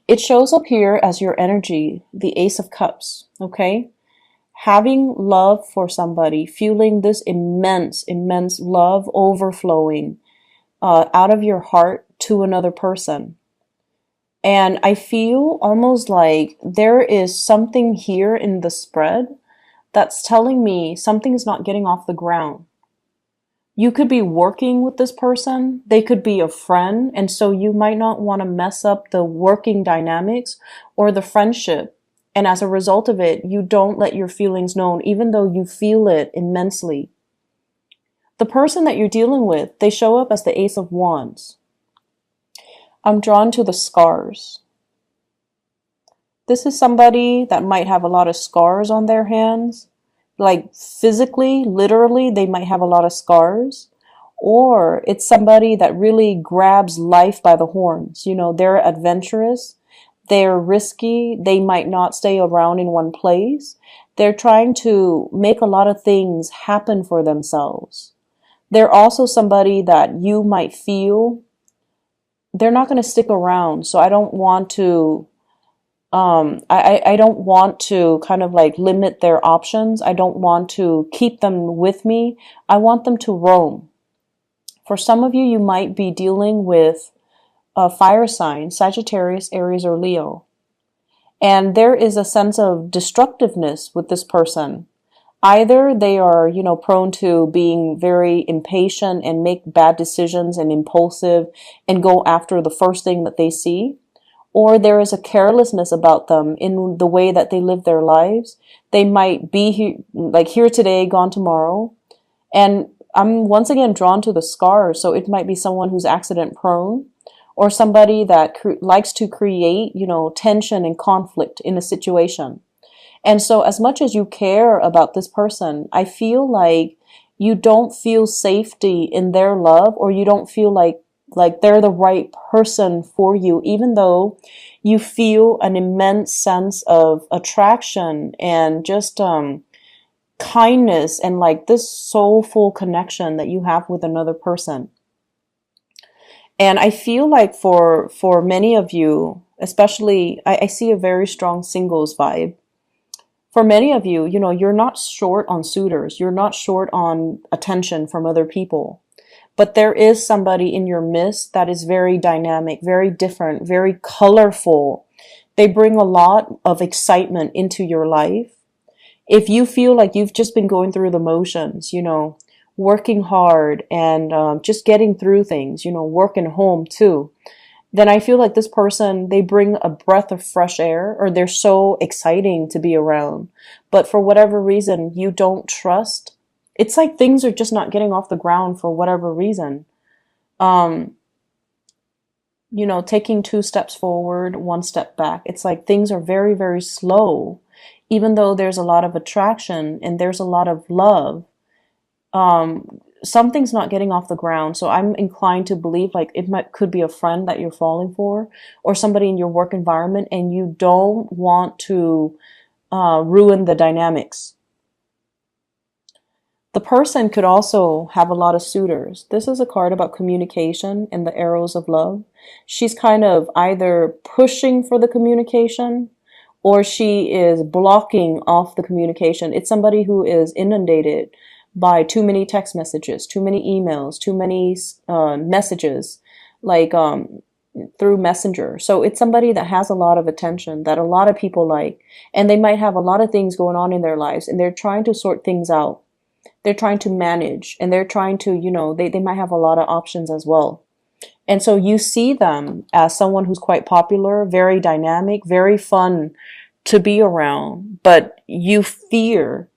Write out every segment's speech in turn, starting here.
It shows up here as your energy, the Ace of Cups, okay? Having love for somebody, feeling this immense, immense love overflowing out of your heart to another person. And I feel almost like there is something here in the spread that's telling me something is not getting off the ground. You could be working with this person, they could be a friend, and so you might not want to mess up the working dynamics or the friendship. And as a result of it, you don't let your feelings known, even though you feel it immensely. The person that you're dealing with, they show up as the Ace of Wands. I'm drawn to the scars. This is somebody that might have a lot of scars on their hands. Like physically, literally, they might have a lot of scars. Or it's somebody that really grabs life by the horns. You know, they're adventurous, they're risky, they might not stay around in one place. They're trying to make a lot of things happen for themselves. They're also somebody that you might feel they're not going to stick around. So I don't want to I don't want to kind of like limit their options. I don't want to keep them with me. I want them to roam. For some of you, you might be dealing with a fire sign, Sagittarius, Aries, or Leo. And there is a sense of destructiveness with this person. Either they are, you know, prone to being very impatient and make bad decisions and impulsive and go after the first thing that they see, or there is a carelessness about them in the way that they live their lives. They might be here, like here today, gone tomorrow. And I'm once again drawn to the scars. So it might be someone who's accident prone or somebody that likes to create, you know, tension and conflict in a situation. And so as much as you care about this person, I feel like you don't feel safety in their love, or you don't feel like they're the right person for you, even though you feel an immense sense of attraction and just kindness and like this soulful connection that you have with another person. And I feel like for many of you, especially, I see a very strong singles vibe. For many of you, you know, you're not short on suitors. You're not short on attention from other people. But there is somebody in your midst that is very dynamic, very different, very colorful. They bring a lot of excitement into your life. If you feel like you've just been going through the motions, you know, working hard and just getting through things, you know, working home too, then I feel like this person, they bring a breath of fresh air, or they're so exciting to be around. But for whatever reason, you don't trust. It's like things are just not getting off the ground for whatever reason. Um, you know, taking 2 steps forward, 1 step back. It's like things are very, very slow, even though there's a lot of attraction and there's a lot of love. Something's not getting off the ground. So I'm inclined to believe like could be a friend that you're falling for, or somebody in your work environment, and you don't want to ruin the dynamics. The person could also have a lot of suitors. This is a card about communication and the arrows of love. She's kind of either pushing for the communication or she is blocking off the communication. It's somebody who is inundated by too many text messages, too many emails, too many messages, like through Messenger. So it's somebody that has a lot of attention that a lot of people like, and they might have a lot of things going on in their lives, and they're trying to sort things out. They're trying to manage, and they're trying to, you know, they might have a lot of options as well. And so you see them as someone who's quite popular, very dynamic, very fun to be around, but you fear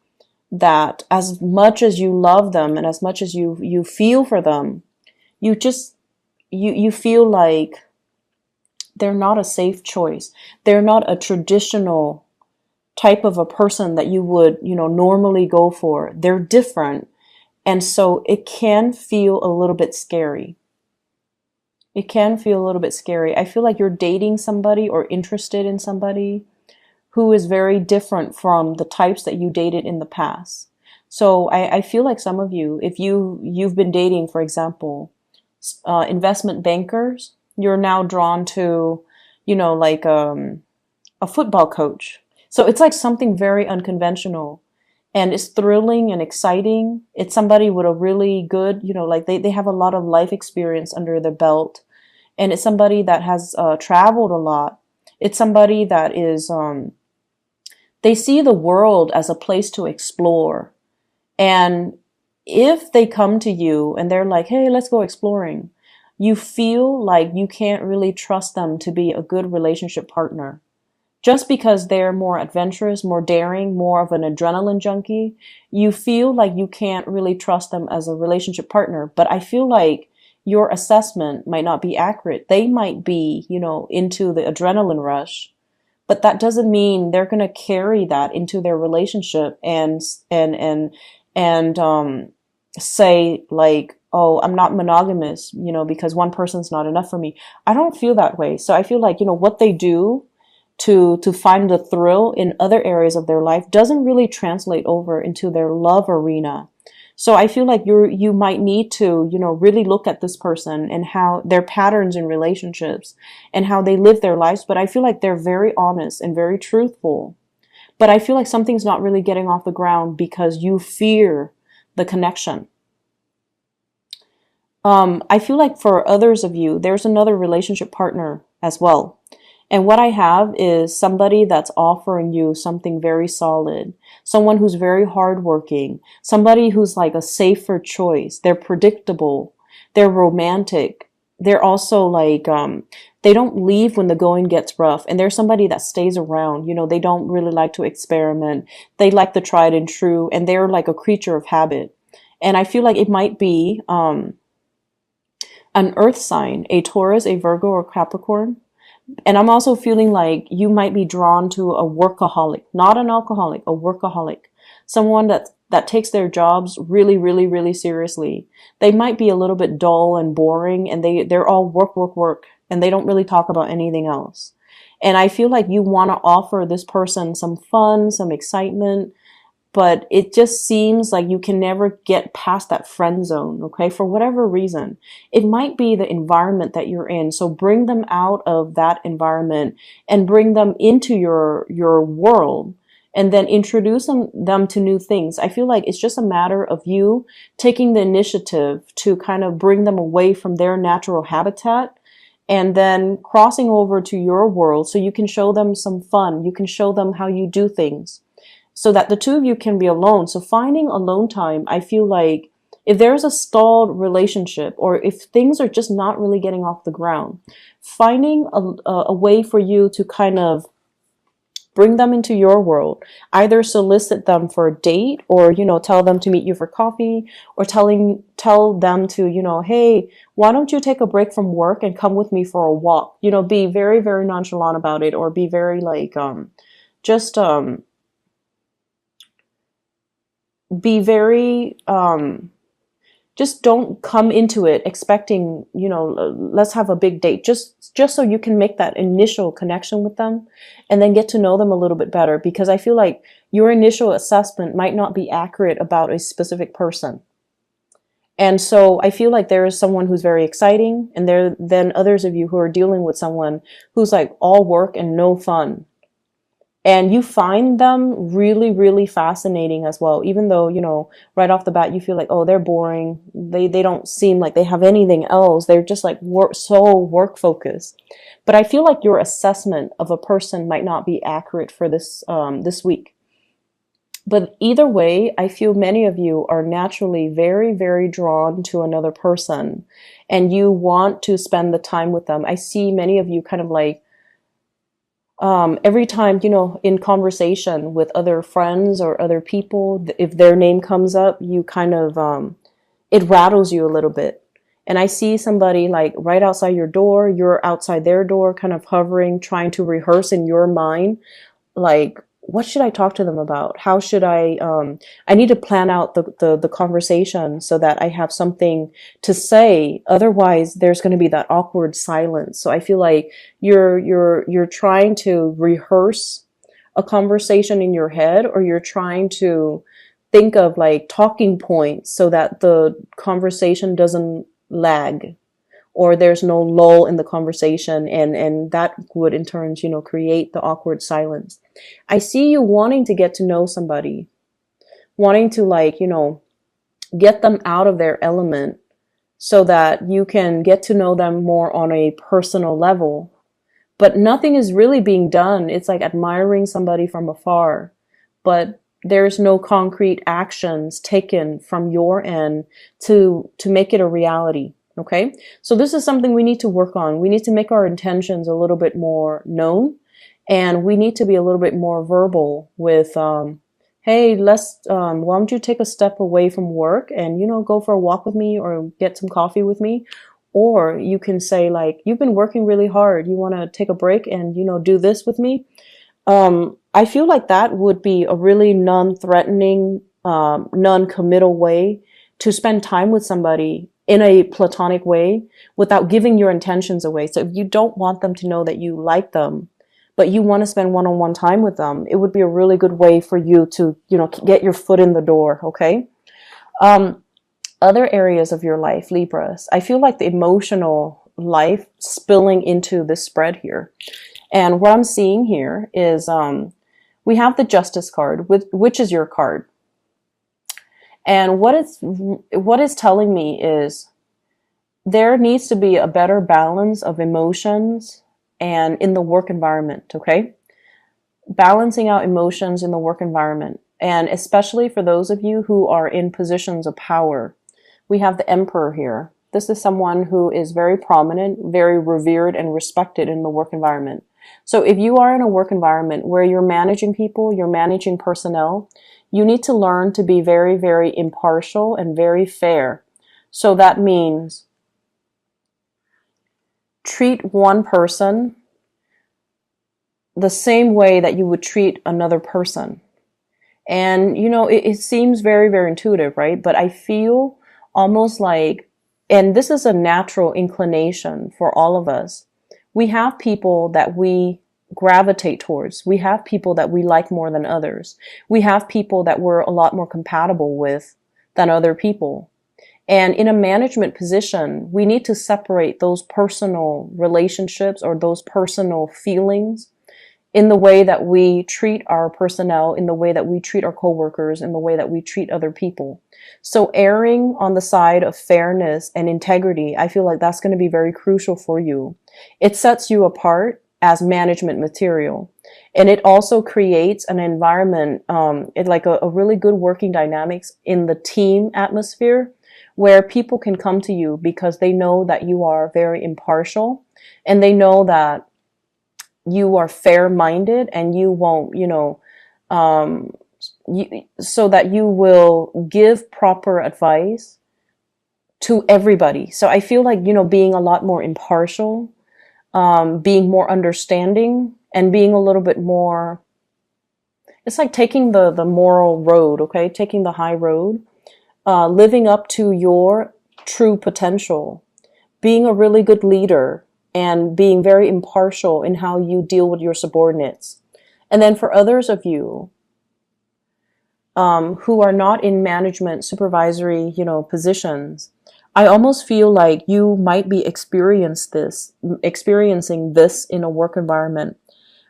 that as much as you love them and as much as you feel for them, you just you feel like they're not a safe choice. They're not a traditional type of a person that you would, you know, normally go for. They're different. And so it can feel a little bit scary. It can feel a little bit scary. I feel like you're dating somebody or interested in somebody who is very different from the types that you dated in the past. So I feel like some of you, if you've been dating, for example, investment bankers, you're now drawn to, like a football coach. So it's like something very unconventional, and it's thrilling and exciting. It's somebody with a really good, like they have a lot of life experience under their belt, and it's somebody that has traveled a lot. It's somebody that is, they see the world as a place to explore. And if they come to you and they're like, hey, let's go exploring, you feel like you can't really trust them to be a good relationship partner. Just because they're more adventurous, more daring, more of an adrenaline junkie, you feel like you can't really trust them as a relationship partner. But I feel like your assessment might not be accurate. They might be, into the adrenaline rush, but that doesn't mean they're going to carry that into their relationship and say like, oh, I'm not monogamous, because one person's not enough for me. I don't feel that way. So I feel like, what they do to find the thrill in other areas of their life doesn't really translate over into their love arena. So I feel like you might need to, really look at this person and how their patterns in relationships and how they live their lives. But I feel like they're very honest and very truthful. But I feel like something's not really getting off the ground because you fear the connection. I feel like for others of you, there's another relationship partner as well. And what I have is somebody that's offering you something very solid, someone who's very hardworking, somebody who's like a safer choice. They're predictable. They're romantic. They're also like, they don't leave when the going gets rough. And they're somebody that stays around. They don't really like to experiment. They like the tried and true. And they're like a creature of habit. And I feel like it might be, an earth sign, a Taurus, a Virgo, or Capricorn. And I'm also feeling like you might be drawn to a workaholic, not an alcoholic, a workaholic, someone that takes their jobs really, really, really seriously. They might be a little bit dull and boring, and they're all work, work, work, and they don't really talk about anything else. And I feel like you want to offer this person some fun, some excitement, but it just seems like you can never get past that friend zone, okay, for whatever reason. It might be the environment that you're in. So bring them out of that environment and bring them into your world, and then introduce them to new things. I feel like it's just a matter of you taking the initiative to kind of bring them away from their natural habitat and then crossing over to your world so you can show them some fun. You can show them how you do things, so that the two of you can be alone. So finding alone time, I feel like if there's a stalled relationship or if things are just not really getting off the ground, finding a way for you to kind of bring them into your world, either solicit them for a date or, tell them to meet you for coffee, or tell them to, hey, why don't you take a break from work and come with me for a walk? Be very, very nonchalant about it, or be very like, just, be very, just don't come into it expecting, let's have a big date, just so you can make that initial connection with them and then get to know them a little bit better, because I feel like your initial assessment might not be accurate about a specific person. And so I feel like there is someone who's very exciting, and there then others of you who are dealing with someone who's like all work and no fun. And you find them really, really fascinating as well, even though, right off the bat, you feel like, oh, they're boring. They don't seem like they have anything else. They're just like so work focused. But I feel like your assessment of a person might not be accurate for this week. But either way, I feel many of you are naturally very, very drawn to another person, and you want to spend the time with them. I see many of you kind of like, every time, in conversation with other friends or other people, if their name comes up, you kind of, it rattles you a little bit. And I see somebody like right outside your door, you're outside their door, kind of hovering, trying to rehearse in your mind, like, what should I talk to them about? How should I need to plan out the conversation so that I have something to say. Otherwise, there's going to be that awkward silence. So I feel like you're trying to rehearse a conversation in your head, or you're trying to think of like talking points so that the conversation doesn't lag, or there's no lull in the conversation, and that would in turns, create the awkward silence. I see you wanting to get to know somebody, wanting to like, get them out of their element so that you can get to know them more on a personal level. But nothing is really being done. It's like admiring somebody from afar, but there's no concrete actions taken from your end to make it a reality. Okay. So this is something we need to work on. We need to make our intentions a little bit more known, and we need to be a little bit more verbal with, hey, why don't you take a step away from work and, go for a walk with me or get some coffee with me? Or you can say like, you've been working really hard. You want to take a break and, do this with me? I feel like that would be a really non-threatening, non-committal way to spend time with somebody in a platonic way without giving your intentions away. So if you don't want them to know that you like them, but you want to spend one-on-one time with them, it would be a really good way for you to, get your foot in the door. Okay. Other areas of your life, Libras, I feel like the emotional life spilling into this spread here. And what I'm seeing here is, we have the Justice card, which is your card. And what it's telling me is there needs to be a better balance of emotions and in the work environment, okay? Balancing out emotions in the work environment. And especially for those of you who are in positions of power. We have the Emperor here. This is someone who is very prominent, very revered and respected in the work environment. So if you are in a work environment where you're managing people, you're managing personnel, you need to learn to be very, very impartial and very fair. So that means treat one person the same way that you would treat another person. And, it seems very, very intuitive, right? But I feel almost like, and this is a natural inclination for all of us, we have people that we gravitate towards. We have people that we like more than others. We have people that we're a lot more compatible with than other people. And in a management position, we need to separate those personal relationships or those personal feelings in the way that we treat our personnel, in the way that we treat our coworkers, in the way that we treat other people. So erring on the side of fairness and integrity, I feel like that's going to be very crucial for you. It sets you apart as management material. And it also creates an environment, like a really good working dynamics in the team atmosphere where people can come to you because they know that you are very impartial and they know that you are fair-minded and you won't, so that you will give proper advice to everybody. So I feel like, being a lot more impartial, being more understanding, and being a little bit more, it's like taking the moral road, okay? Taking the high road, living up to your true potential, being a really good leader, and being very impartial in how you deal with your subordinates. And then for others of you who are not in management, supervisory, positions, I almost feel like you might be experiencing this in a work environment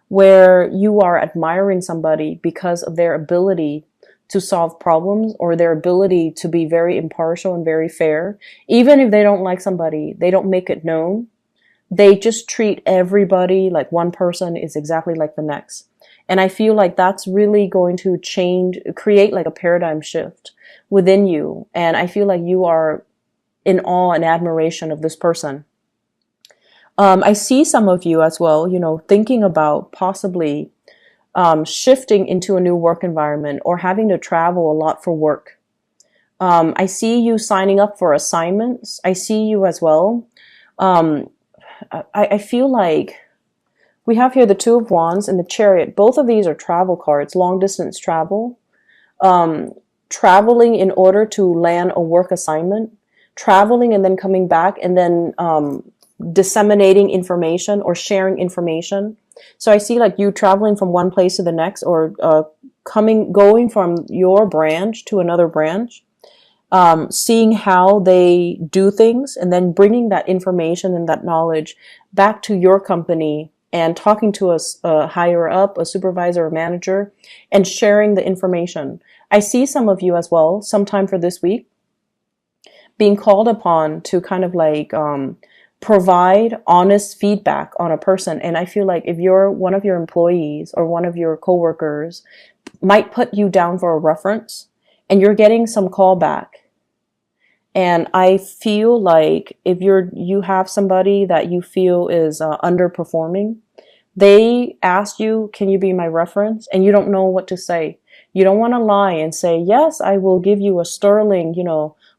where you are admiring somebody because of their ability to solve problems or their ability to be very impartial and very fair. Even if they don't like somebody, they don't make it known. They just treat everybody like one person is exactly like the next. And I feel like that's really going to create like a paradigm shift within you. And I feel like you are in awe and admiration of this person. I see some of you as well, thinking about possibly shifting into a new work environment or having to travel a lot for work. I see you signing up for assignments. I see you as well. I feel like we have here the Two of Wands and the Chariot. Both of these are travel cards, long distance travel, traveling in order to land a work assignment, traveling and then coming back and then disseminating information or sharing information. So I see like you traveling from one place to the next or going from your branch to another branch. seeing how they do things, and then bringing that information and that knowledge back to your company and talking to a higher up, a supervisor or manager, and sharing the information. I see some of you as well, sometime for this week, being called upon to kind of like provide honest feedback on a person. And I feel like if you're one of your employees or one of your coworkers might put you down for a reference and you're getting some callback. And I feel like if you have somebody that you feel is underperforming, they ask you, can you be my reference? And you don't know what to say. You don't want to lie and say, yes, I will give you a sterling,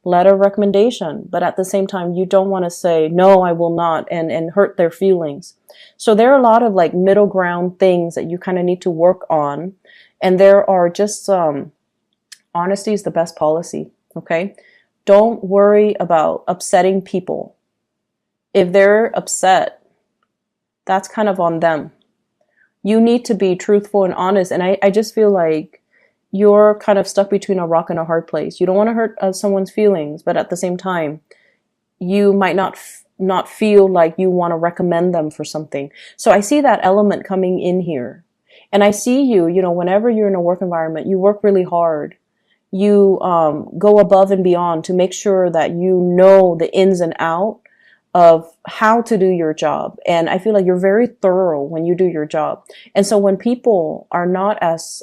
letter of recommendation. But at the same time, you don't want to say, no, I will not, and hurt their feelings. So there are a lot of like middle ground things that you kind of need to work on. And there are just, honesty is the best policy. Okay. Don't worry about upsetting people. If they're upset, that's kind of on them. You need to be truthful and honest. And I just feel like you're kind of stuck between a rock and a hard place. You don't want to hurt someone's feelings, but at the same time, you might not feel like you want to recommend them for something. So I see that element coming in here. And I see you, whenever you're in a work environment, you work really hard. You go above and beyond to make sure that you know the ins and out of how to do your job. And I feel like you're very thorough when you do your job. And so when people are not as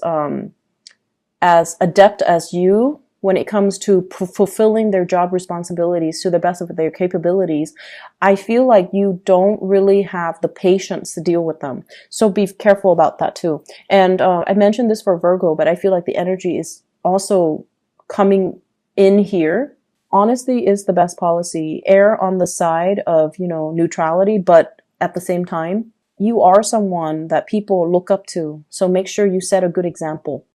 adept as you when it comes to fulfilling their job responsibilities to the best of their capabilities, I feel like you don't really have the patience to deal with them. So be careful about that too. And I mentioned this for Virgo, but I feel like the energy is also coming in here. Honesty is the best policy. Err on the side of, neutrality, but at the same time, you are someone that people look up to. So make sure you set a good example.